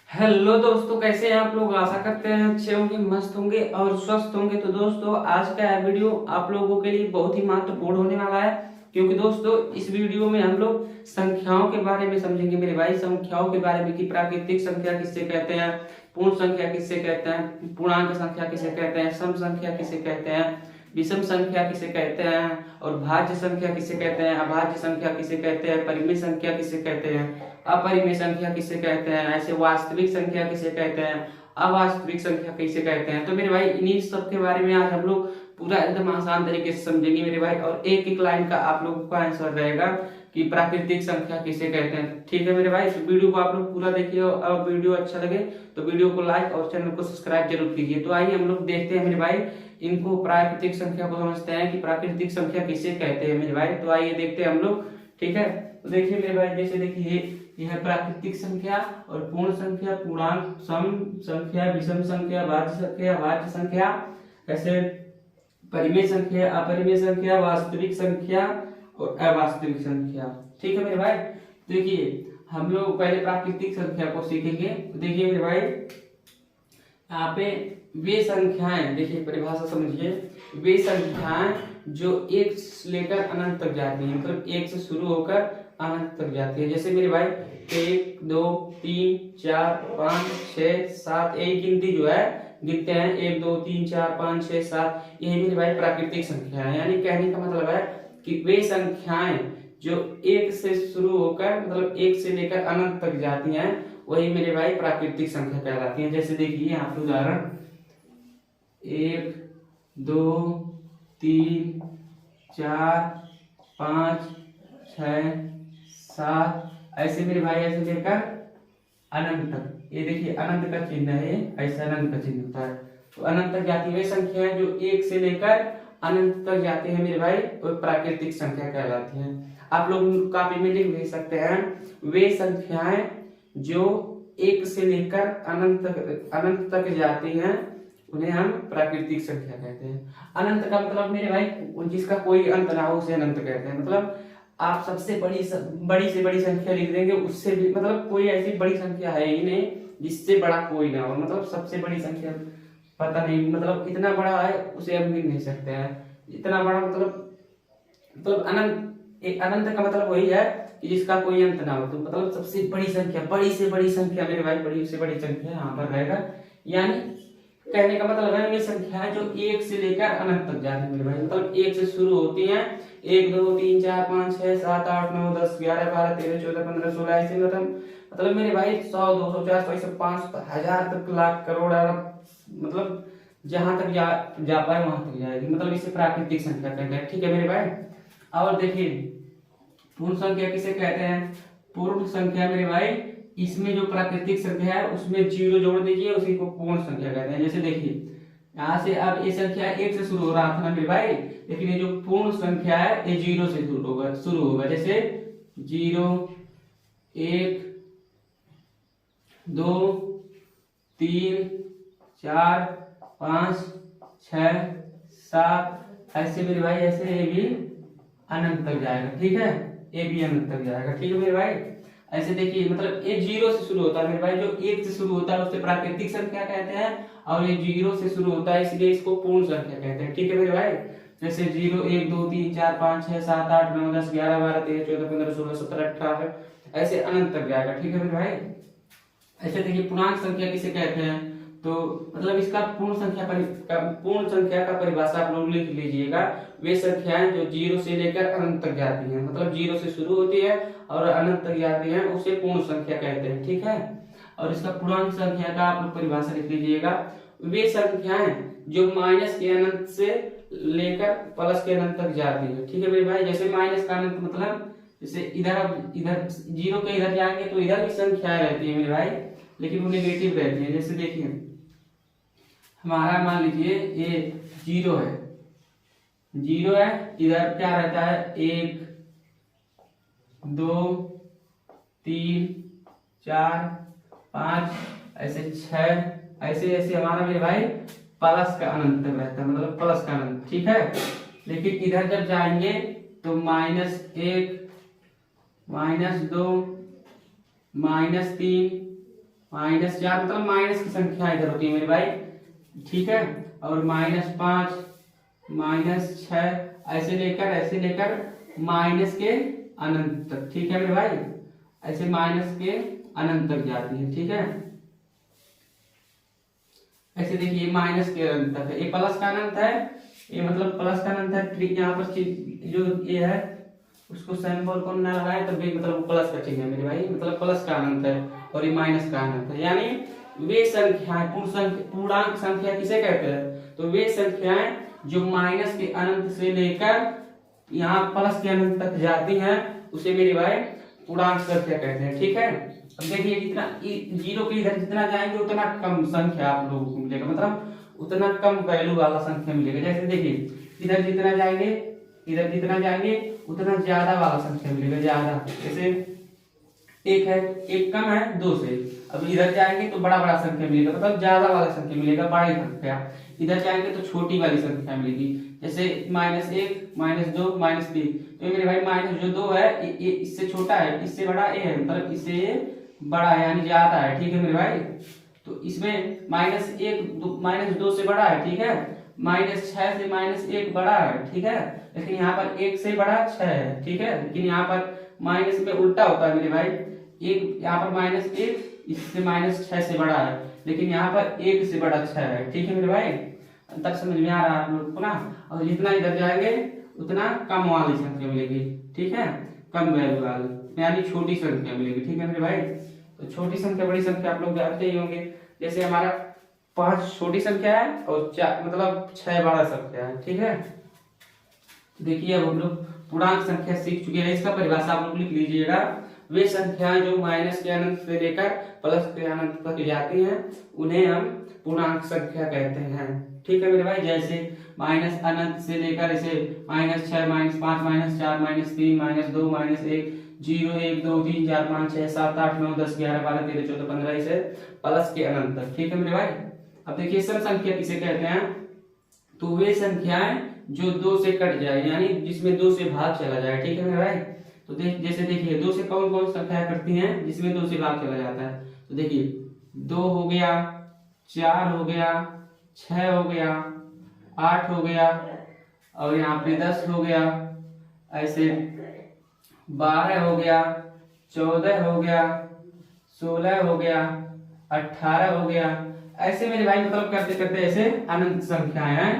Hello दोस्तों, कैसे हैं आप लोग। आशा करते हैं अच्छे होंगे, मस्त होंगे और स्वस्थ होंगे। तो दोस्तों, आज का यह वीडियो आप लोगों के लिए बहुत ही महत्वपूर्ण होने वाला है, क्योंकि दोस्तों इस वीडियो में हम लोग संख्याओं के बारे में समझेंगे मेरे भाई। संख्याओं के बारे में कि प्राकृतिक संख्या किससे कहते हैं, पूर्ण संख्या किससे कहते हैं, पूर्णांक संख्या किसे कहते हैं, सम संख्या किसे कहते हैं, विषम संख्या किसे कहते हैं, और भाज्य संख्या किसे कहते हैं, अभाज्य संख्या किसे कहते हैं, परिमेय संख्या किसे कहते हैं, अपरिमेय संख्या किसे कहते हैं, ऐसे वास्तविक संख्या किसे कहते हैं, अवास्तविक संख्या किसे कहते हैं। तो मेरे भाई इन्हीं सब के बारे में आज हम लोग पूरा एकदम आसान तरीके से समझेंगे मेरे भाई। और एक एक लाइन का आप लोगों का आंसर रहेगा कि प्राकृतिक संख्या किसे कहते हैं। ठीक है मेरे भाई, तो वीडियो को आप लोग पूरा देखिए और वीडियो अच्छा लगे तो वीडियो को लाइक और चैनल को सब्सक्राइब जरूर कीजिए। तो आइए हम लोग देखते हैं मेरे भाई, इनको प्राकृतिक संख्या को समझते हैं कि प्राकृतिक संख्या किसे कहते हैं मेरे भाई। तो आइए देखते हैं हम लोग। ठीक है, तो देखिए मेरे भाई, जैसे देखिए यह है प्राकृतिक संख्या और पूर्ण संख्या, पूर्णांक, सम संख्या, विषम संख्या, भाज्य संख्या, अभाज्य संख्या, ऐसे परिमेय संख्या, अपरिमेय संख्या, वास्तविक संख्या और अवास्तविक संख्या। ठीक है मेरे भाई, देखिए हम लोग पहले प्राकृतिक संख्या को सीखेंगे। तो देखिए मेरे भाई, यहाँ पे वे संख्याएं, देखिए परिभाषा समझिए, वे संख्याएं जो एक से लेकर अनंत तक जाती हैं, मतलब एक से शुरू होकर अनंत तक जाती है। जैसे मेरे भाई 1 2 3 4 5 6 7, यही गिनती जो है गिनते हैं 1 2 3 4 5 6 7, यही मेरे भाई प्राकृतिक संख्या है। यानी कहने का मतलब है कि वे संख्याएं जो एक से शुरू होकर मतलब एक से लेकर अनंत तक जाती हैं, वही मेरे भाई प्राकृतिक संख्या कहलाती हैं। जैसे देखिए यहाँ पे उदाहरण 1 2 3 4 5 6 7, ऐसे मेरे भाई ऐसे लेकर अनंत तक। ये देखिए अनंत का चिन्ह है, ऐसे अनंत का चिन्ह होता है। तो अनंत तक जाती है संख्याएं जो एक से लेकर अनंत तक जाते हैं मेरे भाई, वो प्राकृतिक संख्या कहलाती हैं। आप लोग कॉपी में लिख भी सकते हैं, वे संख्याएं जो एक से लेकर अनंत तक जाती हैं उन्हें हम प्राकृतिक संख्या कहते हैं। अनंत का मतलब मेरे भाई जिसका कोई अंत ना हो उसे अनंत कहते हैं। मतलब आप सबसे बड़ी से बड़ी संख्या लिख देंगे, उससे भी मतलब कोई ऐसी बड़ी संख्या है ही नहीं जिससे बड़ा कोई ना हो। मतलब सबसे बड़ी संख्या पता नहीं, मतलब इतना बड़ा है उसे हम गिन नहीं सकते हैं, इतना बड़ा मतलब अनंत। एक अनंत का मतलब वही है कि जिसका कोई अंत ना हो। तो मतलब सबसे बड़ी संख्या, बड़ी से बड़ी संख्या मेरे भाई, बड़ी से बड़ी संख्या यहाँ पर रहेगा। यानी कहने का मतलब है ये संख्या जो एक से लेकर अनंत तक जाती है मेरे भाई, मतलब एक से शुरू होती हैं 1 2 3 4 5 6 7 8 9 10 11 12 13 14 15 16, ऐसे मतलब मेरे भाई 100 200 400 ऐसे 500 1000 तक, लाख करोड़ अरब, मतलब जहां तक जा पाए वहां तक जाएगी। मतलब इसे प्राकृतिक संख्या कहते हैं। ठीक है मेरे भाई, और देखिए पूर्ण संख्या किसे कहते हैं। पूर्ण संख्या मेरे भाई, इसमें जो प्राकृतिक संख्या है उसमें जीरो जोड़ दीजिए, उसी को पूर्ण संख्या कहते हैं। जैसे देखिए यहाँ से अब ये संख्या एक से शुरू हो रहा था ना मेरे भाई, लेकिन ये जो पूर्ण संख्या है ये जीरो से शुरू होगा। जैसे 0 1 2 3 4 5 6 7, ऐसे मेरे भाई ऐसे ये भी अनंत तक जाएगा। ठीक है, ये भी अनंत तक जाएगा। ठीक है मेरे भाई, ऐसे देखिए मतलब ये जीरो से शुरू होता है मेरे भाई, जो एक से शुरू होता है उसे प्राकृतिक संख्या कहते हैं, और ये जीरो से शुरू होता है इसलिए इसको पूर्ण संख्या कहते हैं। ठीक है मेरे भाई, जैसे 0 1 2 3 4 5 6 7 8 9 10 11 12 13 14 15 16 17 18, ऐसे अनंत तक जाएगा। ठीक है मेरे भाई, ऐसे देखिए पूर्णांक संख्या किसे कहते हैं। तो मतलब इसका पूर्ण संख्या का परिभाषा आप लोग लिख लीजिएगा, वे संख्याएं जो जीरो से लेकर अनंत तक जाती हैं, मतलब जीरो से शुरू होती है और अनंत तक जाती हैं, उसे पूर्ण संख्या कहते हैं। ठीक है, और इसका पूर्णांक संख्या का आप लोग परिभाषा लिख लीजिएगा, वे संख्याएं जो माइनस के अनंत से लेकर प्लस के अनंत तक जाती है। ठीक है मेरे भाई, जैसे माइनस का अनंत मतलब जैसे इधर जीरो के इधर जाएंगे तो इधर भी संख्याएं रहती है मेरे भाई, लेकिन वो नेगेटिव रहती है। जैसे देखिए हमारा मान लीजिए ये जीरो है, इधर क्या रहता है 1 2 3 4 5 ऐसे 6, ऐसे ऐसे हमारा मेरे भाई प्लस का अनंत तक रहता है, मतलब प्लस का अनंत। ठीक है, लेकिन इधर जब जाएंगे तो -1 -2 -3 -4 मतलब माइनस की संख्या इधर होती है मेरे भाई, ठीक है। और -5 -6 ऐसे लेकर माइनस के अनंत तक, ठीक है मेरे भाई, ऐसे माइनस के अनंत तक जाती है, ठीक है। ऐसे देखिए माइनस के अनंत तक है, ये प्लस का अनंत है, ये मतलब प्लस का अनंत है। यहाँ पर जो ये है उसको सिंबल को ना लगाए तो भी मतलब प्लस का चिन्ह है मेरे भाई, मतलब प्लस का अनंत है और ये माइनस का अनंत है। यानी वे संख्याएं पूर्णांक संख्या किसे कहते हैं, तो वे संख्याएं जो माइनस के अनंत से लेकर यहाँ प्लस के अनंत तक जाती हैं उसे मेरे भाई पूर्णांक संख्या कहते हैं, ठीक है। अब देखिए जितना जीरो के इधर जितना जाएंगे उतना कम संख्या आप लोगों को मिलेगा, मतलब उतना कम वैल्यू वाला संख्या मिलेगा। जैसे देखिए इधर जितना जाएंगे उतना ज्यादा वाला संख्या मिलेगा, ज्यादा। जैसे एक है, एक कम है 2 से, अब इधर जाएंगे तो बड़ा बड़ा संख्या मिलेगा, मतलब ज्यादा वाला संख्या मिलेगा, बड़ी संख्या। इधर जाएंगे तो छोटी वाली संख्या मिलेगी, जैसे -1 -2 -3। तो मेरे भाई माइनस जो 2 है ये इससे छोटा है, इससे बड़ा ये है, मतलब इससे ये बड़ा है यानी ज्यादा है, ठीक है मेरे भाई। तो इसमें -2 से बड़ा है, ठीक है। -6 से -1 बड़ा है, ठीक है। लेकिन यहाँ पर 1 से बड़ा 6 है, ठीक है। लेकिन यहाँ पर माइनस में उल्टा होता है मेरे भाई, एक यहाँ पर -1 इससे -6 से बड़ा है, लेकिन यहाँ पर 1 से बड़ा 6 है, ठीक है मेरे भाई। अंतर समझ में आ रहा है आप लोग को ना। और जितना इधर जाएंगे उतना कम वाली संख्या मिलेगी, ठीक है, कम वैल्यू वाली यानी छोटी संख्या मिलेगी, ठीक है मेरे भाई। तो छोटी संख्या बड़ी संख्या आप लोग जानते ही होंगे। जैसे हमारा 5 छोटी संख्या है और 4 मतलब 6 बड़ा संख्या है, ठीक है। देखिए अब हम लोग पूर्णांक संख्या सीख चुके हैं, इसका परिभाषा आप लोग लिख लीजिएगा। वे संख्याएं जो माइनस के अनंत से लेकर प्लस के अनंत तक जाती हैं उन्हें हम पूर्णांक संख्या कहते हैं, ठीक है मेरे भाई। जैसे माइनस अनंत से लेकर इसे -6 -5 -4 -3 -2 -1 0 1 2 3 4 5 6 7 8 9 10 11 12 13 14 15 इसे प्लस के अनंत तक, ठीक है मेरे भाई। अब देखिए सम संख्या किसे कहते हैं, तो वे संख्याएं जो 2 से कट जाए यानी जिसमें 2 से भाग चला जाए, ठीक है मेरे भाई। तो जैसे देखिए 2 से कौन कौन संख्या कटती हैं जिसमें 2 से भाग चला जाता है, तो देखिए 2 हो गया, 4 हो गया, 6 हो गया, 8 हो गया और यहाँ पे 10 हो गया, ऐसे 12 हो गया, 14 हो गया, 16 हो गया, 18 हो गया। ऐसे मेरे भाई मतलब करते करते ऐसे अनंत संख्याएं हैं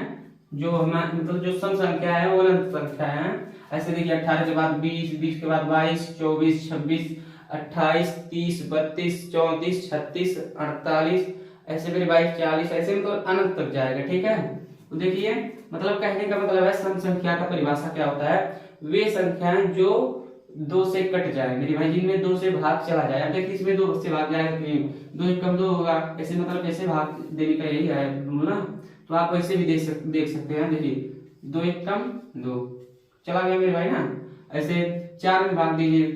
जो हमारे मतलब जो सम संख्या है वो अनंत संख्या है। ऐसे देखिए 18 के बाद 20, 20 के बाद 22, 24, 26, 28, 30, 32, 34, 36, 48, ऐसे मेरे 22, 40 ऐसे मतलब अनंत तक जाएगा, ठीक है। तो देखिए मतलब कहने का मतलब है सम संख्या का परिभाषा क्या होता है, वे संख्याएं जो 2 से कट जाए मेरे भाई, जिनमें 2 से भाग चला जाए। अब देखिए इसमें 2 से भाग जाएगा कि 2 एक कम 2 होगा, ऐसे मतलब ऐसे भाग देने का यही है रूल ना। तो आप ऐसे भी देख सकते हैं, देखिए 2 एक कम 2 चला गया मेरे भाई ना। ऐसे 4 में भाग दीजिए,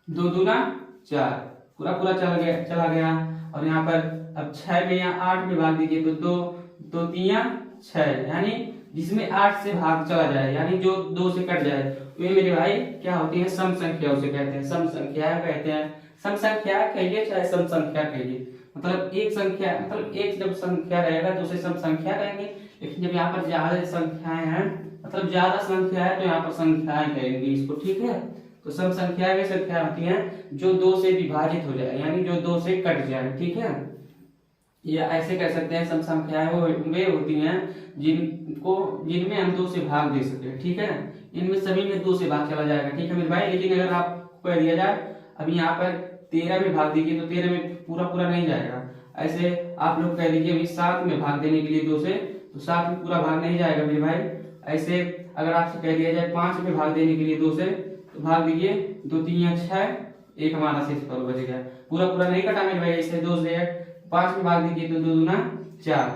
2 दूना 4 पूरा पूरा चला गया। और यहाँ पर अब 6 में या 8 में भाग दीजिए तो 2 2 3 6 यानी जिसमें 8 से भाग चला जाए यानी जो 2 से कट जाए वे मेरे भाई क्या होती है, सम संख्या उसे कहते हैं, सम संख्या कहते हैं। सम संख्या कहिए चाहे सम संख्या कहिए, मतलब एक संख्या मतलब एक जब संख्या रहेगा तो उसे सम संख्या कहेंगे। लेकिन जब यहाँ पर ज्यादा संख्याएं हैं मतलब ज्यादा संख्या है तो यहाँ पर संख्याएं कहेंगे इसको, ठीक है। तो सम संख्या वे संख्या होती हैं जो 2 से विभाजित हो जाए यानी जो 2 से कट जाए, ठीक है। या ऐसे कह सकते हैं सम संख्याएं वो वे होती हैं जिनमें हम 2 से भाग दे सके, ठीक है। इनमें सभी में 2 से भाग चला जाएगा, ठीक है मेरे भाई। लेकिन अगर आपको कह दिया जाए अभी यहाँ पर 13 में भाग दीजिए तो 13 में पूरा नहीं जाएगा। ऐसे आप लोग कह दीजिए अभी 7 में भाग देने के लिए 2 से, तो 7 में पूरा भाग नहीं जाएगा मेरे भाई। ऐसे अगर आपसे कह दिया जाए 5 में भाग देने के लिए 2 से, तो भाग दीजिए 2 3 6 एक हमारा शेषफल बच गया, पूरा नहीं कटा मेरे भाई। ऐसे 2 से 5 में भाग दीजिए तो 2 दूना 4,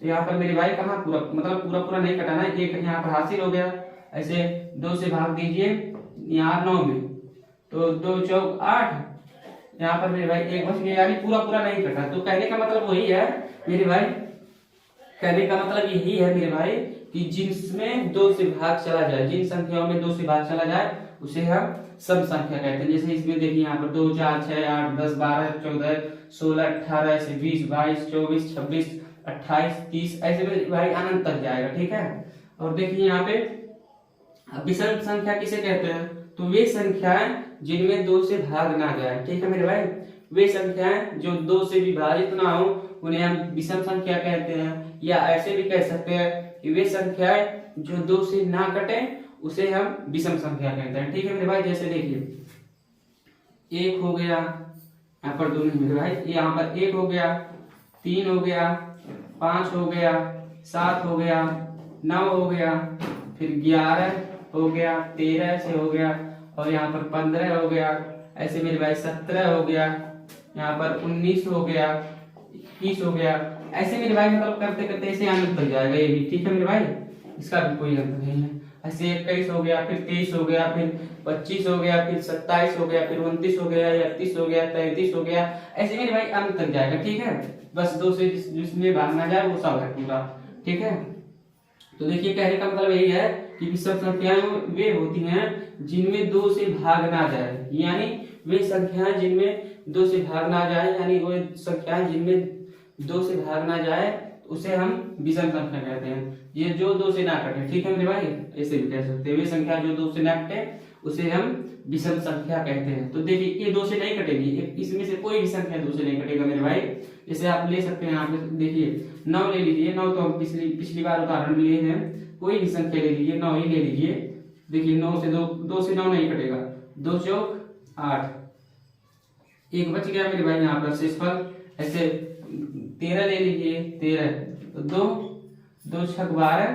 तो यहाँ पर मेरे भाई कहाँ पूरा नहीं कटाना, एक यहाँ पर हासिल हो गया। ऐसे 2 से भाग दीजिए यहाँ 9 में तो 2 चौक 8, यहाँ पर मेरे भाई एक बच गया यानी पूरा नहीं कटा। तो कहने का मतलब वही है मेरे भाई, कहने का मतलब यही है मेरे भाई कि जिसमें 2 से भाग चला जाए, जिन संख्याओं में 2 से भाग चला जाए उसे हम सम संख्या कहते हैं। जैसे इसमें देखिए यहाँ पर 2 4 6 8 10 12 14 16 18 ऐसे 20 22 24 26 28 30 ऐसे में भाई अनंत तक जाएगा। ठीक है। और देखिए यहाँ पे विषम संख्या किसे कहते हैं, तो वे संख्याएं जिनमें 2 से भाग ना जाए। ठीक है मेरे भाई, वे संख्याएं जो 2 से विभाजित ना हो उन्हें हम विषम संख्या कहते हैं। या ऐसे भी कह सकते हैं कि वे संख्याएं जो 2 से ना कटे उसे हम विषम संख्या कहते हैं। ठीक है मेरे भाई, जैसे देखिए 1 हो गया, यहाँ पर 2 नहीं मेरे भाई, यहाँ पर 1 हो गया, 3 हो गया, 5 हो गया, 7 हो गया, 9 हो गया, फिर 11 हो गया, 13 से हो गया, और यहाँ पर 15 हो गया, ऐसे मेरे भाई 17 हो गया, यहाँ पर 19 हो गया, 21 हो गया, ऐसे मेरे भाई मतलब करते करते ऐसे अनंत तक जाएगा ये भी। ठीक है मेरे भाई, इसका भी कोई अंत नहीं है। ऐसे 21 हो गया, फिर 23 हो गया, फिर 25 हो गया, फिर 27 हो गया, फिर 29 हो गया, 31 हो गया, 33 हो गया, ऐसे मेरे भाई अनंत तक जाएगा। ठीक है, बस 2 से जिसमें भागना जाए वो सब है पूरा। ठीक है, तो देखिए कहने का मतलब यही है कि विषम संख्याएं वे होती हैं जिनमें 2 से भाग ना जाए, यानी वे संख्याएं जिनमें 2 से भाग ना जाए, यानी वो संख्याएं जिनमें 2 से भाग ना जाए उसे हम विषम संख्या कहते हैं। ये जो 2 से ना कटे। ठीक है मेरे भाई, ऐसे भी कह सकते हैं वे संख्या जो 2 से ना कटे उसे हम विषम संख्या कहते हैं। तो देखिए ये 2 से नहीं कटेगी, इसमें से कोई भी संख्या 2 से नहीं कटेगा मेरे भाई। जैसे आप ले सकते हैं, यहाँ पे देखिए 9 ले लीजिए, 9 तो हम पिछली बार उदाहरण लिए हैं, कोई भी संख्या ले लीजिए, 9 ही ले लीजिए। देखिए 9 से 2 से 9 नहीं कटेगा, 2 चौक 8, 1 बच गया मेरे भाई यहाँ पर शेषफल। ऐसे 13 ले लीजिए, 13 तो 2 छक 12,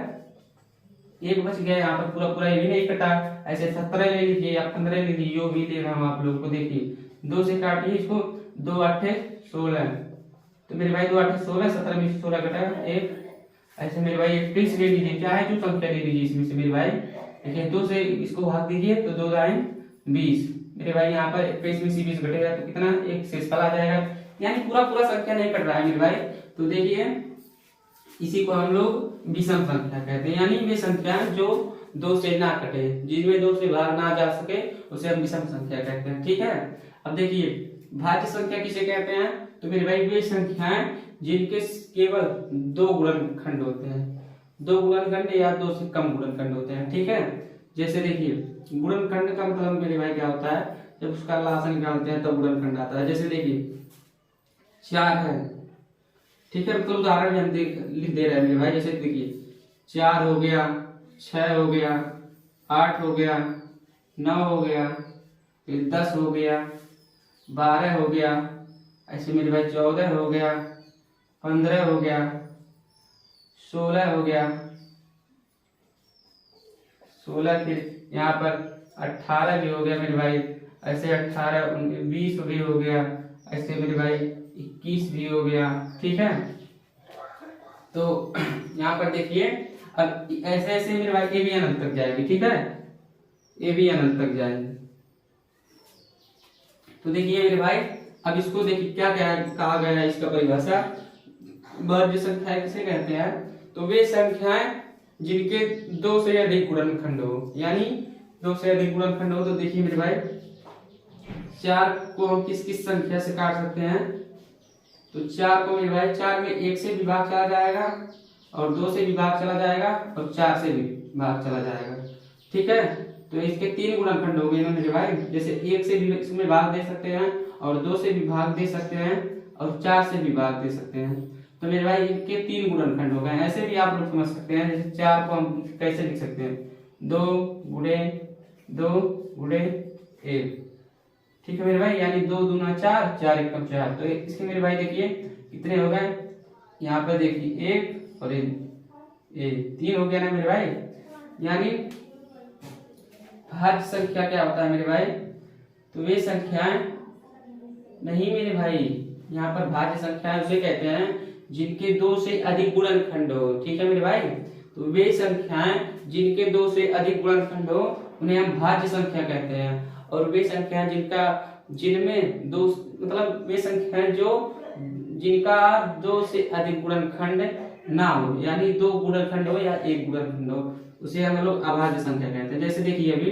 1 बच गया यहाँ पर, पूरा पूरा ये भी नहीं कटा। ऐसे 17 ले लीजिए या 15 ले लीजिए, जो भी ले रहा हूँ आप लोग को। देखिए 2 से काटिए इसको, 2 8 16, तो मेरे भाई 2 8 16, 17 में से 16 कटा 1। ऐसे मेरे भाई 21 ले लीजिए, चाहे जो संख्या ले लीजिए इसमें से मेरे भाई। देखिए 2 से इसको भाग दीजिए तो 2 दाएं 20, मेरे भाई यहाँ पर 21 में से 20 घटेगा तो कितना, एक शेषफल आ जाएगा। यानी पूरा पूरा संख्या नहीं कट रहा है मेरे भाई। तो देखिए इसी को हम लोग विषम संख्या कहते हैं, यानी वे संख्या जो 2 से ना कटे, जिनमें 2 से भाग ना जा सके उसे हम विषम संख्या कहते हैं। ठीक है, अब देखिए भाज्य संख्या किसे कहते हैं, तो मेरे भाई वे संख्याएं जिनके केवल 2 गुणनखंड होते हैं, 2 गुणनखंड या 2 से कम गुणनखंड होते हैं। ठीक है, जैसे देखिए गुणनखंड का मतलब मेरे भाई क्या होता है, जब उसका लासा निकालते हैं तब गुणनखंड आता है। जैसे देखिए 4 है, ठीक है, मतलब उदाहरण में हम लिख दे रहे हैं मेरे भाई। जैसे देखिए 4 हो गया, 6 हो गया, 8 हो गया, 9 हो गया, फिर 10 हो गया, 12 हो गया, ऐसे मेरे भाई 14 हो गया, 15 हो गया, 16 हो गया, 16 फिर यहाँ पर 18 भी हो गया मेरे भाई, ऐसे 18 20 भी हो गया, ऐसे मेरे भाई 21 भी हो गया। ठीक है, तो यहाँ पर देखिए अब ऐसे ऐसे मेरे भाई ये भी अनंत तक जाएगी। ठीक है, ये भी अनंत तक जाएगी। तो देखिए मेरे भाई अब इसको देखिए क्या क्या कहा गया है, इसका परिभाषा। भाज्य संख्या किसे कहते हैं, तो वे संख्याएं जिनके 2 से अधिक गुणनखंड हो, यानी 2 से अधिक गुणनखंड हो। तो देखिए मेरे भाई 4 को हम किस किस संख्या से काट सकते हैं, तो 4 को मेरे भाई 4 में 1 से विभाग चला जाएगा, और 2 से विभाग चला जाएगा, और 4 से विभाग चला जाएगा। ठीक है, तो इसके 3 गुणनखंड हो गए ना मेरे भाई। जैसे 1 से भी इसमें भाग दे सकते हैं, और 2 से विभाग दे सकते हैं, और 4 से विभाग दे सकते हैं। तो मेरे भाई इनके 3 गुणनखंड हो गए। ऐसे भी आप लोग समझ सकते हैं, जैसे 4 को हम कैसे लिख सकते हैं, 2 गुणे 1। ठीक है मेरे भाई, यानी 2 दूना 4, 4 एकम 4। तो इसके मेरे भाई देखिए कितने हो गए, यहाँ पर देखिए 1 और 3 हो गया ना मेरे भाई। यानी भाज्य संख्या क्या होता है मेरे भाई, तो वे संख्याएं नहीं मेरे भाई, यहाँ पर भाज्य संख्याएं उसे कहते हैं जिनके 2 से अधिक गुणनखंड हो। ठीक है मेरे भाई, तो वे संख्याएं जिनके 2 से अधिक गुणनखंड हो उन्हें हम भाज्य संख्या कहते हैं। और वे संख्याएं जिनमें 2 मतलब वे संख्याएं जिनका 2 से अधिक गुणनखंड ना हो, यानी 2 गुणनखंड हो या 1 गुणनखंड हो, उसे हम लोग अभाज्य संख्या कहते हैं। जैसे देखिए अभी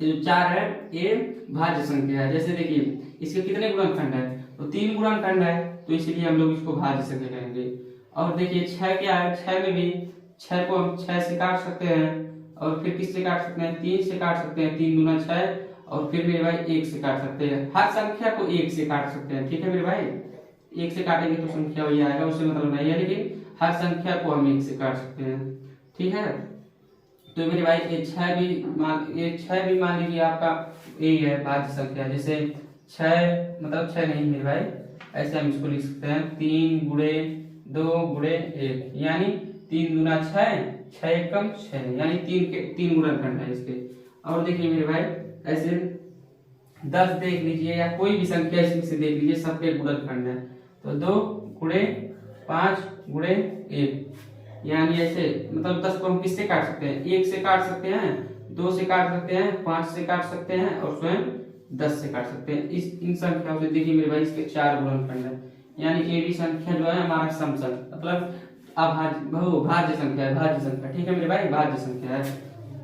ये जो 4 है ये भाज्य संख्या है। जैसे देखिए इसके कितने गुणनखंड है, तो 3 गुणनखंड है, तो इसलिए हम लोग इसको भाज्य संख्या कहेंगे। और देखिए 6 क्या है, 6 में भी 6 को हम 6 से काट सकते हैं, और फिर किससे काट सकते हैं, 3 से काट सकते हैं, 3 दूना 6, और फिर मेरे भाई 1 से काट सकते हैं। हर संख्या को 1 से काट सकते हैं, ठीक है मेरे भाई। 1 से काटेंगे तो संख्या वही आएगा, उससे मतलब नहीं है, लेकिन हर संख्या को हम 1 से काट सकते हैं, ठीक है। तो मेरे भाई ये 6 भी मान लीजिए आपका यही है भाज्य संख्या। जैसे 6 मतलब 6 नहीं मेरे भाई, ऐसे हम इसको लिख सकते हैं 3 गुणे 2 गुणे 1, यानी 3 दूना 6, 6 एकम 6, यानी 3 गुणनखंड है इसके। और देखिए मेरे भाई ऐसे 10 देख लीजिए या कोई भी संख्या इसमें से देख लीजिए, सबके गुणनखंड है। तो 2 गुणे 5 गुणे 1, यानी ऐसे मतलब 10 को हम किससे काट सकते हैं, 1 से काट सकते हैं, 2 से काट सकते हैं, 5 से काट सकते हैं, और स्वयं 10 से काट सकते हैं। इन संख्याओं से देखिए मेरे भाई इसके 4 गुणनखंड है, यानी कि ये भी संख्या जो है हमारा समसंख्या मतलब भाज्य संख्या है, भाज्य संख्या, ठीक है मेरे भाई, भाज्य संख्या है।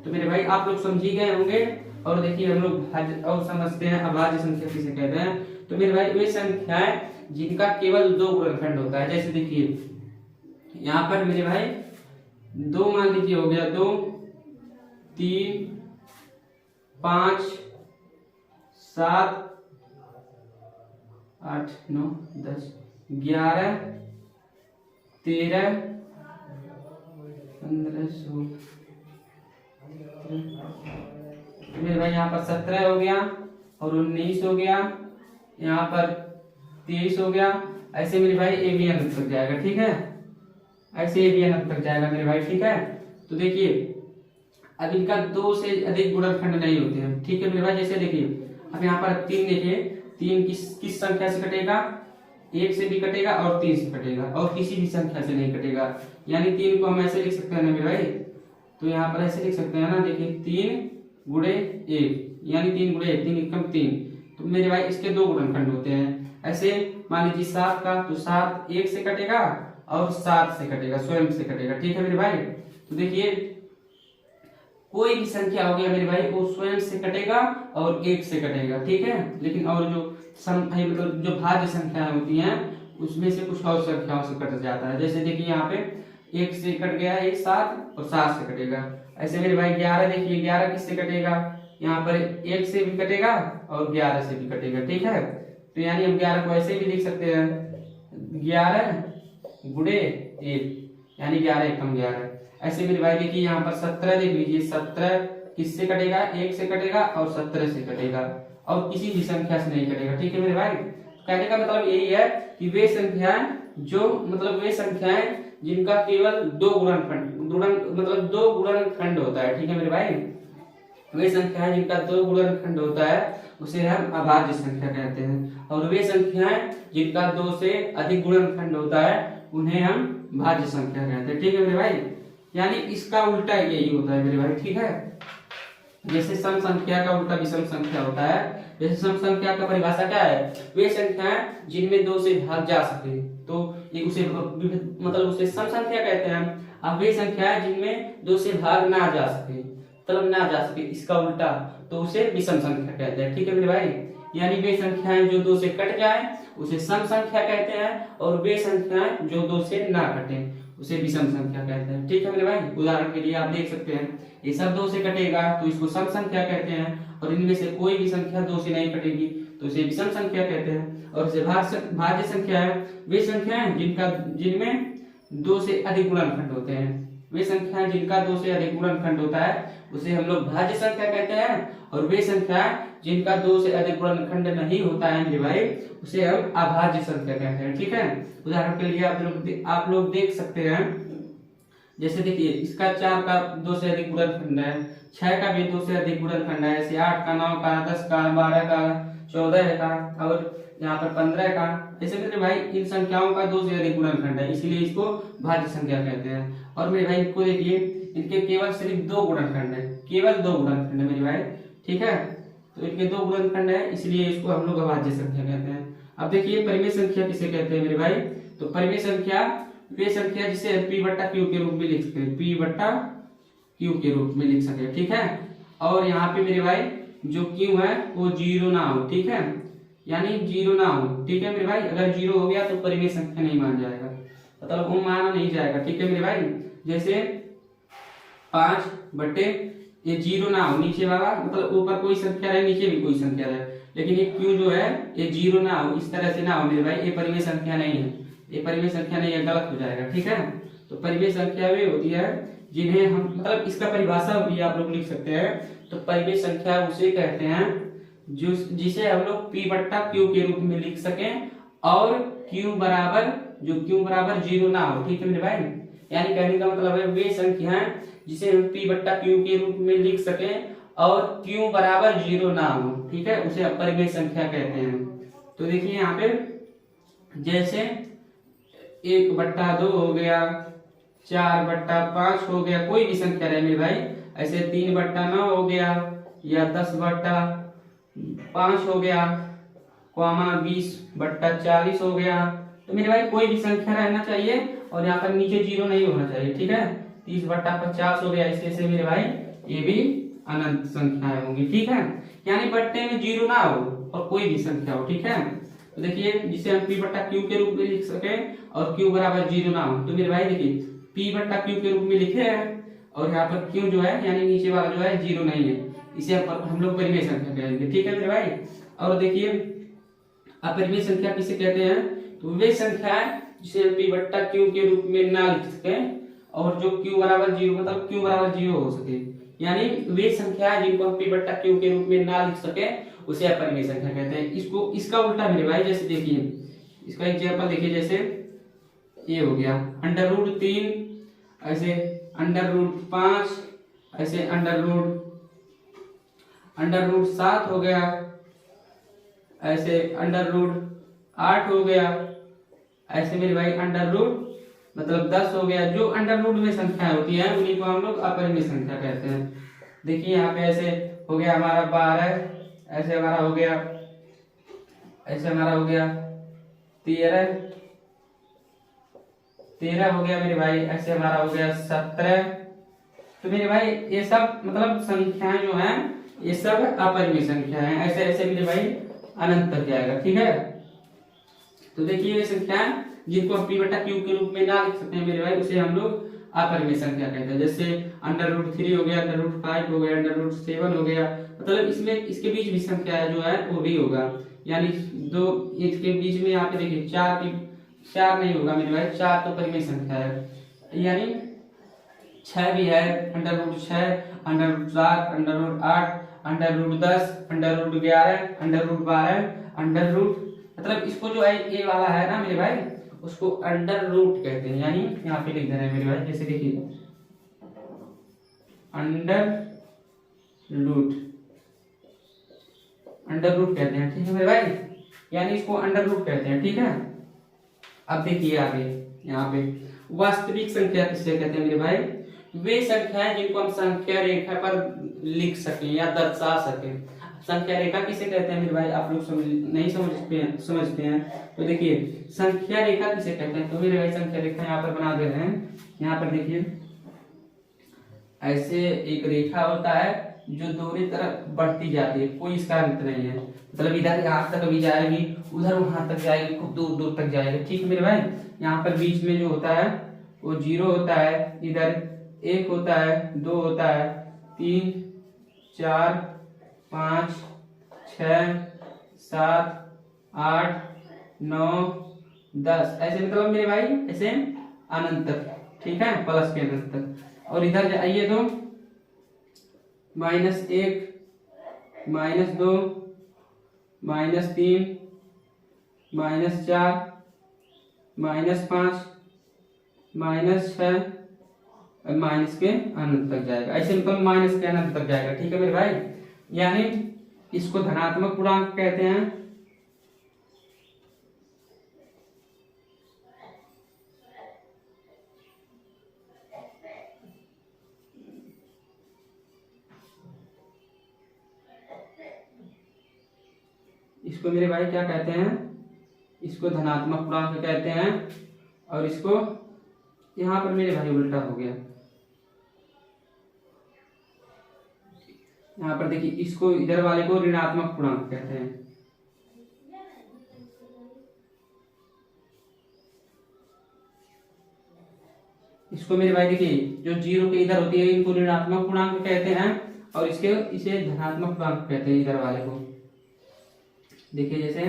तो मेरे भाई आप लोग समझ ही गए होंगे। और देखिए हम लोग भाज्य और समझते हैं अभाज्य संख्या किसे कहते हैं। तो मेरे भाई वे संख्याएं जिनका केवल 2 गुणनखंड होता है। जैसे देखिए यहाँ पर मेरे भाई 2 मान लीजिए हो गया, 2 3 5 7 8 9 10 11 13 15 16 मेरे भाई यहाँ पर 17 हो गया, और 19 हो गया, यहाँ पर 23 हो गया। ऐसे मेरे भाई ए बी अंक तक जाएगा, ठीक है, ऐसे ए बी अंक तक जाएगा मेरे भाई, ठीक है। तो देखिए अब इनका 2 से अधिक गुणनखंड नहीं होते हैं, ठीक है मेरे भाई। जैसे देखिए अब यहाँ पर 3 देखिए, 3 किस संख्या से कटेगा, 1 से भी कटेगा और 3 से कटेगा, और किसी भी संख्या से नहीं कटेगा। यानी 3 को हम ऐसे लिख सकते हैं ना मेरे भाई, तो यहाँ पर ऐसे लिख सकते हैं ना, देखिए 3 गुणे 1, यानी 3 गुणे 1, 3 एकम 3। तो मेरे भाई इसके 2 गुणनखंड होते हैं। ऐसे मान लीजिए 7 का, तो 7 1 से कटेगा और 7 से कटेगा, स्वयं से कटेगा, ठीक है मेरे भाई। तो देखिए कोई भी संख्या हो गया मेरे भाई, वो स्वयं से कटेगा और 1 से कटेगा, ठीक है। लेकिन और जो मतलब जो भाज्य संख्याएं होती हैं उसमें से कुछ और संख्याओं से कट जाता है। जैसे देखिए यहाँ पे 1 से कट गया है 7, और 7 से कटेगा। ऐसे मेरे भाई 11 देखिए, 11 किससे कटेगा, यहाँ पर 1 से भी कटेगा और 11 से भी कटेगा, ठीक है। तो यानी हम 11 को ऐसे भी लिख सकते हैं, 11 गुणे 1, यानी 11 एकम 11। ऐसे मेरे भाई देखिए यहाँ पर 17 देख लीजिए, 17 किससे कटेगा, 1 से कटेगा और 17 से कटेगा, और किसी भी संख्या से नहीं कटेगा, ठीक है मेरे भाई। कहने का मतलब यही है कि वे संख्याएं वे संख्याएं जिनका केवल 2 गुणनखंड होता है, ठीक है मेरे भाई। वे संख्याएं जिनका 2 गुणनखंड होता है उसे हम अभाज्य संख्या कहते हैं, और वे संख्याएं जिनका 2 से अधिक गुणनखंड होता है उन्हें हम भाज्य संख्या कहते हैं, ठीक है मेरे भाई। यानी इसका उल्टा यही होता है मेरे भाई, ठीक है। जैसे सम संख्या का उल्टा विषम संख्या होता है। जैसे सम संख्या का परिभाषा क्या है, वे संख्याएं जिनमें 2 से भाग जा सके, तो ये उसे सम संख्या कहते हैं। अब वे संख्याएं जिनमें 2 से भाग ना जा सके, मतलब ना जा सके, इसका उल्टा, तो उसे विषम संख्या कहते हैं, ठीक है मेरे भाई। यानी वे संख्याएं जो 2 से कट जाए उसे सम संख्या कहते हैं, और वे संख्याएं जो 2 से ना कटे उसे विषम संख्या कहते हैं, ठीक है मेरे भाई। उदाहरण के लिए आप देख सकते हैं ये सब 2 से कटेगा तो इसको सम संख्या कहते हैं, और इनमें से कोई भी संख्या 2 से नहीं कटेगी तो इसे विषम संख्या कहते हैं। और इसे भाज्य संख्या है, वे संख्याएं जिनमें 2 से अधिक गुणनखंड होते हैं। वे संख्याएं जिनका 2 से अधिक गुणनखंड होता है उसे हम लोग भाज्य संख्या कहते हैं, और वे संख्याएं जिनका 2 से अधिक गुणनखंड नहीं होता है मेरे भाई उसे हम अभाज्य संख्या कहते हैं, ठीक है। उदाहरण के लिए आप लोग देख सकते हैं, जैसे देखिए इसका 4 का 2 से अधिक गुणनखंड है, 6 का भी 2 से अधिक गुणनखंड है, ऐसे 8 का, 9 का, 10 का, 12 का, 14 का, और यहाँ पर 15 का। ऐसे मेरे भाई इन संख्याओं का 2 से अधिक गुणनखंड है, इसलिए इसको भाज्य संख्या कहते हैं। और मेरे भाई इनको देखिए, इनके केवल सिर्फ 2 गुणनखंड है, केवल 2 गुणनखंड है मेरे भाई, ठीक है। तो इनके 2 गुणनखंड है, इसलिए इसको हम लोग अभाज्य संख्या कहते हैं। अब देखिए परिमेय संख्या किसे कहते हैं मेरे भाई, तो परिमेय संख्या वे संख्या जिसे p बट्टा q के रूप में लिख सकते हैं, p बट्टा q के रूप में लिख सकते हैं, ठीक है। और यहाँ पे मेरे भाई जो क्यू है वो जीरो ना हो, ठीक है, यानी जीरो ना हो, ठीक है मेरे भाई। अगर जीरो हो गया तो परिमेय संख्या नहीं मान जाएगा, मतलब वो माना नहीं जाएगा, ठीक है मेरे भाई। जैसे 5 ये जीरो ना हो नीचे वाला, मतलब ऊपर कोई संख्या रहे नीचे भी कोई संख्या रहे, लेकिन ये क्यू जो है ये जीरो ना हो, इस तरह से ना हो मेरे भाई, ये परिमेय संख्या नहीं है, ये परिमेय संख्या नहीं है, गलत हो जाएगा, ठीक है। तो परिमेय संख्या वे होती है जिन्हें हम, मतलब इसका परिभाषा भी आप लोग लिख सकते हैं। तो परिमेय संख्या उसे कहते हैं जो जिसे हम लोग p बट्टा क्यू के रूप में लिख सकें और q बराबर, जो q बराबर जीरो ना हो, ठीक है मेरे भाई। यानी कहने का मतलब है वे संख्याएं जिसे हम p बट्टा क्यू के रूप में लिख सकें और q बराबर जीरो ना हो, ठीक है, उसे अपरिमेय संख्या कहते हैं। तो देखिए यहाँ पे जैसे 1/2 हो गया, 4/5 हो गया, कोई भी संख्या रहे मेरे भाई, ऐसे 3/9 हो गया या 10/5 हो गया, 20/40 हो गया। तो मेरे भाई कोई भी संख्या रहना चाहिए और यहाँ पर नीचे जीरो नहीं होना चाहिए, ठीक है। 30/50 हो गया, इससे मेरे भाई ये भी अनंत संख्याएं होंगी, ठीक है। यानी बट्टे में जीरो ना हो और कोई भी संख्या हो, ठीक है। तो देखिए जिसे हम p बट्टा क्यू के रूप में लिख सके और q बराबर जीरो ना हो, तो मेरे भाई देखिए p बट्टा क्यू के रूप में लिखे हैं और यहाँ पर q जो है यानी नीचे वाला जो है जीरो नहीं है, इसे हम लोग परिमेय संख्या कहेंगे, ठीक है मेरे भाई। और देखिए अपरिमेय संख्या किसे कहते हैं, तो वे संख्या है जिसे हम p बट्टा क्यू के रूप में ना लिख सके और जो q बराबर जीरो, मतलब q बराबर जीरो हो सके, यानी वे संख्या है जिनको हम p बट्टा क्यू के रूप में ना लिख सके उसे अपरिमेय संख्या कहते हैं। इसको इसका उल्टा मेरे भाई, जैसे देखिए इसका एग्जांपल देखिए, जैसे ये हो गया √3, ऐसे √5, ऐसे √7 हो गया, ऐसे √8 हो गया, ऐसे मेरे भाई मतलब 10 हो गया। जो अंडर में संख्या होती है उन्हीं को हम लोग अपरिमेय संख्या कहते हैं। देखिए यहाँ पे ऐसे हो गया हमारा 12, ऐसे हमारा हो गया, ऐसे हमारा हो गया 13 हो गया मेरे भाई, ऐसे हमारा हो गया 17। तो मेरे भाई ये सब मतलब संख्याएं जो हैं ये सब अपरिमेय संख्या हैं, ऐसे ऐसे मेरे भाई अनंत तक जाएगा, ठीक है। तो देखिए ये संख्याएं जिनको हम p बट्टा क्यू के रूप में ना लिख सकते हैं मेरे भाई, उसे हम लोग अपरिमेय संख्या कहते हैं। जैसे √3 हो गया, √5 हो गया, √7 हो गया, मतलब इसमें इसके बीच भी संख्या जो है वो भी होगा, यानी दो इसके बीच में यहाँ पे देखिए 4 नहीं होगा मेरे भाई, 4 तो परिमेय संख्या है, यानी 6 भी है, √6, √7, √8, √10, √11, √12, मतलब इसको जो ए वाला है ना मेरे भाई उसको अंडर रूट कहते हैं, यानी यहाँ पे लिख दे रहे हैं मेरे भाई, जैसे देखिए अंडर रूट कहते हैं, ठीक है मेरे भाई, यानी इसको अंडर रूट कहते हैं, ठीक है। अब देखिए आगे यहाँ पे वास्तविक संख्या किसे कहते हैं मेरे भाई, वे संख्याएं जिनको हम संख्या रेखा पर लिख सकें या दर्शा सकें। संख्या रेखा किसे कहते हैं मेरे भाई, आप लोग नहीं समझते हैं तो देखिए संख्या रेखा किसे कहते हैं। तो मेरे भाई संख्या रेखा यहाँ पर बना दे रहे हैं, यहाँ पर देखिए ऐसे एक रेखा होता है जो दोनों तरफ बढ़ती जाती है, कोई इसका अंत नहीं है, मतलब इधर यहाँ तक अभी जाएगी, उधर वहां तक जाएगी, खूब दूर दूर तक जाएगी, ठीक मेरे भाई। यहाँ पर बीच में जो होता है वो 0 होता है, इधर 1 होता है, 2 होता है, 3, 4, 5, 6, 7, 8, 9, 10, ऐसे मतलब मेरे भाई ऐसे अनंत तक, ठीक है, प्लस के अनंत तक। और इधर आइए तो -1, -2, -3, -4, -5, -6, माइनस के अनंत तक जाएगा, ऐसे मतलब माइनस के अनंत तक जाएगा, ठीक है मेरे भाई। यानी इसको धनात्मक पूर्णांक कहते हैं। इसको मेरे भाई क्या कहते हैं, इसको धनात्मक पूर्णांक कहते हैं। और इसको यहाँ पर मेरे भाई उल्टा हो गया, यहाँ पर देखिए इसको इधर वाले को ऋणात्मक पूर्णांक कहते हैं। इसको मेरे भाई देखिए जो जीरो के इधर होती है इनको ऋणात्मक पूर्णांक कहते हैं और इसे धनात्मक पूर्णांक कहते हैं इधर वाले को। देखिए जैसे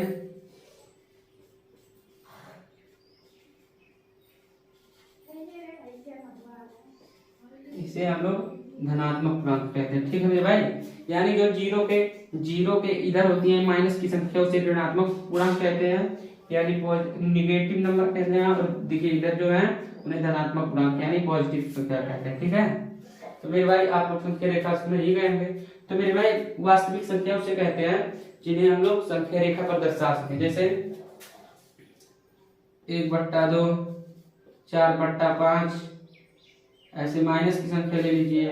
इसे हम लोग धनात्मक पूर्णांक कहते हैं। ठीक है मेरे भाई, यानी जो जीरो के इधर होती है माइनस की संख्या उसे ऋणात्मक पूर्णांक कहते हैं, यानी निगेटिव नंबर कहते हैं। और देखिए इधर जो है उन्हें धनात्मक पूर्णांक यानी पॉजिटिव संख्या कहते हैं। ठीक है, तो मेरे भाई आप लोग संख्या रेखा समझ ही गए होंगे। तो मेरे भाई वास्तविक संख्या उसे कहते हैं जिन्हें हम लोग संख्या रेखा पर दर्शा सकें, जैसे 1/2, 4/5, ऐसे माइनस की संख्या ले लीजिए।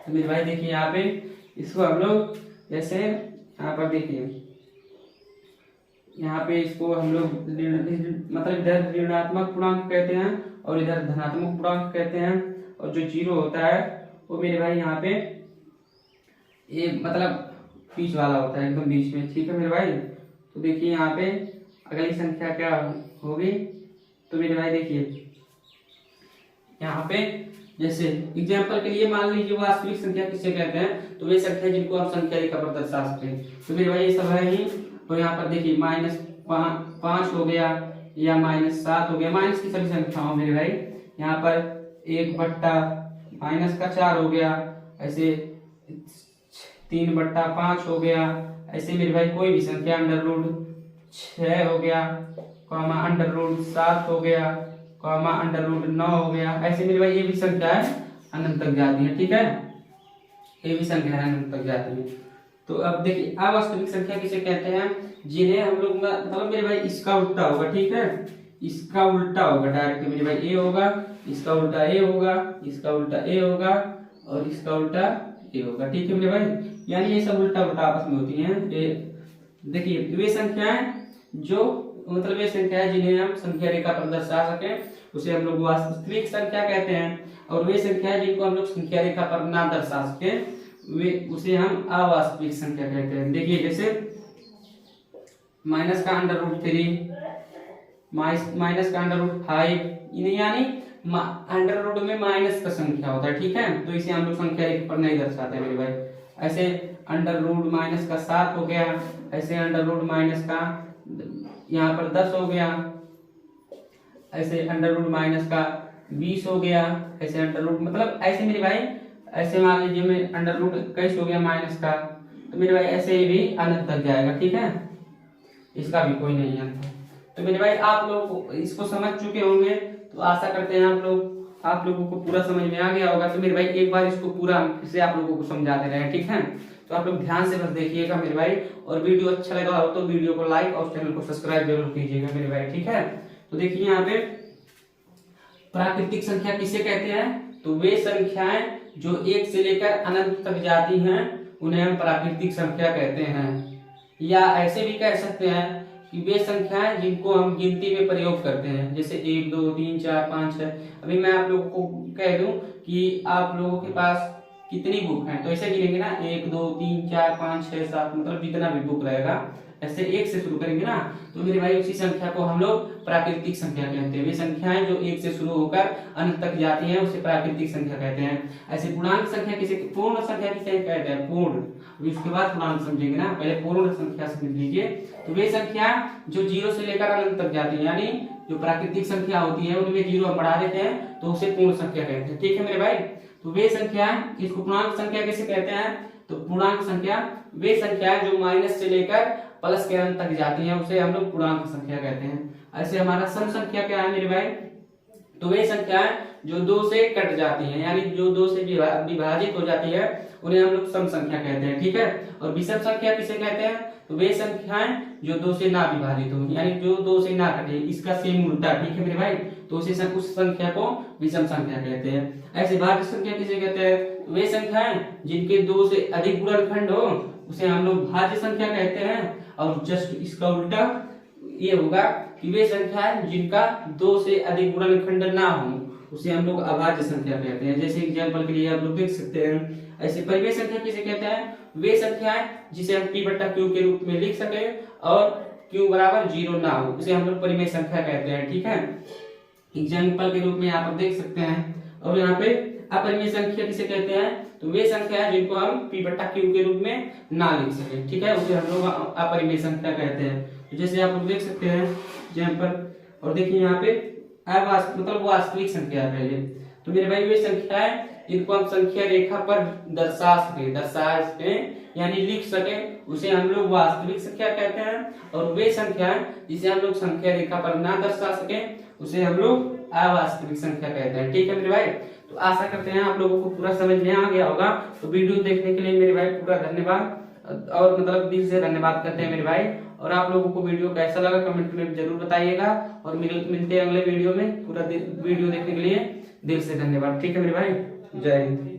तो मेरे भाई देखिए यहाँ पे इसको हम लोग जैसे यहाँ पर देखिए यहाँ पे इसको हम लोग मतलब इधर ऋणात्मक पूर्णांक कहते हैं और इधर धनात्मक पूर्णांक कहते हैं। और जो जीरो होता है वो मेरे भाई यहाँ पे ये मतलब बीच वाला होता है, एकदम बीच में। ठीक है मेरे भाई, तो देखिए यहाँ पे अगली संख्या क्या होगी। तो मेरे भाई देखिए यहाँ पे जैसे एग्जाम्पल के लिए मान लीजिए वास्तविक संख्या किसे कहते हैं, तो वे संख्या जिनको हम संख्या रेखा पर दर्शा सकते हैं। तो मेरे भाई ये सब है ही। तो यहाँ पर देखिए -5 हो गया या -7 हो गया, माइनस की सभी संख्या हो मेरे भाई। यहाँ पर 1/-4 हो गया, ऐसे 3/5 हो गया, ऐसे मेरे भाई कोई भी संख्या √6 हो गया, √7 हो गया, √9 हो गया, ऐसे मेरे भाई ये भी संख्या है अनंत तक जाती है। ठीक है, ये भी संख्या है अनंत तक जाती है। तो अब देखिए अवास्तविक संख्या किसे कहते हैं, जिन्हें हम लोग मतलब मेरे भाई इसका उल्टा होगा। ठीक है, इसका उल्टा होगा डायरेक्ट मेरे भाई ए होगा, इसका उल्टा ए होगा, इसका उल्टा ए होगा और इसका उल्टा ए होगा। ठीक है मेरे भाई, यानी ये सब उल्टा उल्टा आपस में होती हैं। देखिए वे संख्याएं जो मतलब वे संख्याएं जिन्हें हम संख्या रेखा पर दर्शा सकें उसे हम लोग वास्तविक संख्या कहते हैं। और वे संख्याएं जिनको हम लोग संख्या रेखा पर ना दर्शा सके वे उसे हम अवास्तविक संख्या कहते हैं। देखिए जैसे माइनस का √3, माइनस का √5, यानी अंडर में माइनस का संख्या होता है। ठीक है, तो इसे हम लोग संख्या रेखा पर नहीं दर्शाते मेरे भाई। ऐसे √-7 हो गया, ऐसे √- यहाँ पर 10 हो गया, ऐसे √-20 हो गया, ऐसे मतलब ऐसे मेरे भाई ऐसे मान लीजिए मैं √21 हो गया माइनस का, तो मेरे भाई ऐसे ही भी अनंत तक जाएगा। ठीक है, इसका भी कोई नहीं अंत। तो मेरे भाई आप लोग इसको समझ चुके होंगे, तो आशा करते हैं आप लोगों को पूरा समझ में आ गया होगा। तो मेरे भाई एक बार इसको पूरा फिर से आप लोगों को समझाते रहे। ठीक है, तो आप लोग ध्यान से बस देखिएगा मेरे भाई, और वीडियो अच्छा लगा हो तो वीडियो को लाइक और चैनल को सब्सक्राइब जरूर कीजिएगा मेरे भाई। ठीक है, तो देखिए यहाँ पे प्राकृतिक संख्या किसे कहते हैं, तो वे संख्याएं जो 1 से लेकर अनंत तक जाती हैं उन्हें हम प्राकृतिक संख्या कहते हैं। या ऐसे भी कह सकते हैं कि वे संख्याएं जिनको हम गिनती में प्रयोग करते हैं, जैसे 1 2 3 4 5 6। अभी मैं आप लोगों को कह दूं कि आप लोगों के पास कितनी बुक है, तो ऐसे गिनेंगे ना 1 2 3 4 5 6 7, मतलब जितना भी बुक रहेगा ऐसे 1 से शुरू करेंगे ना, तो मेरे भाई उसी संख्या को हम लोग प्राकृतिक संख्या कहते हैं। वे संख्याएं जो 1 से शुरू होकर अनंत तक जाती हैं उसे प्राकृतिक संख्या कहते हैं। ऐसे पूर्णांक संख्या किसे, पूर्ण संख्या किसे कहते हैं, पूर्ण। अभी उसके बाद पूर्णांक समझेंगे ना, पहले पूर्ण संख्या समझ लीजिए। तो वे संख्या जो 0 से लेकर अनंत तक जाती है, यानी जो प्राकृतिक संख्या होती है उनमें 0 हम बढ़ा देते हैं तो उसे पूर्ण संख्या कहते हैं। ठीक है मेरे भाई, तो वे संख्या, इसको पूर्णांक संख्या कैसे कहते हैं, तो पूर्णांक संख्या वे संख्याएं जो माइनस से लेकर प्लस के अंत तक जाती हैं उसे हम लोग पूर्णांक संख्या कहते हैं। ऐसे हमारा सम संख्या क्या है मेरे भाई, तो वे संख्याएं जो 2 से कट जाती हैं, यानी जो 2 से विभाजित हो जाती है उन्हें हम लोग सम संख्या कहते हैं। ठीक है, और विषम संख्या किसे कहते हैं, तो वे संख्याएं जो 2 से ना विभाजित हो, यानी जो 2 से ना कटे, इसका सेम उल्टा। ठीक है मेरे भाई, तो उस संख्या को विषम संख्या कहते हैं। ऐसे भाज्य संख्या किसे कहते हैं, वे संख्याएं जिनके 2 से अधिक गुणनखंड हो उसे हम लोग भाज्य संख्या कहते हैं। और जस्ट इसका उल्टा ये होगा कि वे संख्याएं जिनका 2 से अधिक गुणनखंड ना हो उसे हम लोग अभाज्य संख्या कहते हैं। जैसे एग्जांपल के लिए आप लोग देख सकते हैं ऐसे परिमेय संख्या किसे कहते हैं? वे संख्याएं जिसे हम p बट्टा q के रूप में लिख सके और q बराबर 0 ना हो, उसे हम लोग परिमेय संख्या कहते हैं। ठीक है, एग्जाम्पल के रूप में यहाँ पर देख सकते हैं। और यहाँ पे अपरिमेय संख्या किसे कहते हैं? तो वे संख्या है जिनको हम p बट्टा q के रूप में ना लिख सके। ठीक है, उसे हम लोग अपरिमेय संख्या कहते हैं। तो जैसे आप लोग देख सकते हैं एग्जाम्पल, और देखिए यहाँ पे मतलब वास्तविक संख्या है पहले। तो मेरे भाई वे संख्या है जिनको हम संख्या रेखा पर दर्शा सके यानी लिख सके, उसे हम लोग वास्तविक संख्या कहते हैं। और वे संख्या जिसे हम लोग संख्या रेखा पर ना दर्शा सके, उसे हम लोग अवास्तविक संख्या कहते हैं। ठीक है मेरे भाई, तो आशा करते हैं आप लोगों को पूरा समझ में आ गया होगा। तो वीडियो देखने के लिए मेरे भाई पूरा धन्यवाद, और मतलब दिल से धन्यवाद करते हैं मेरे भाई। और आप लोगों को वीडियो कैसा लगा कमेंट में जरूर बताइएगा, और मिलते हैं अगले वीडियो में। पूरा वीडियो देखने के लिए दिल से धन्यवाद। ठीक है मेरे भाई, जय हिंद।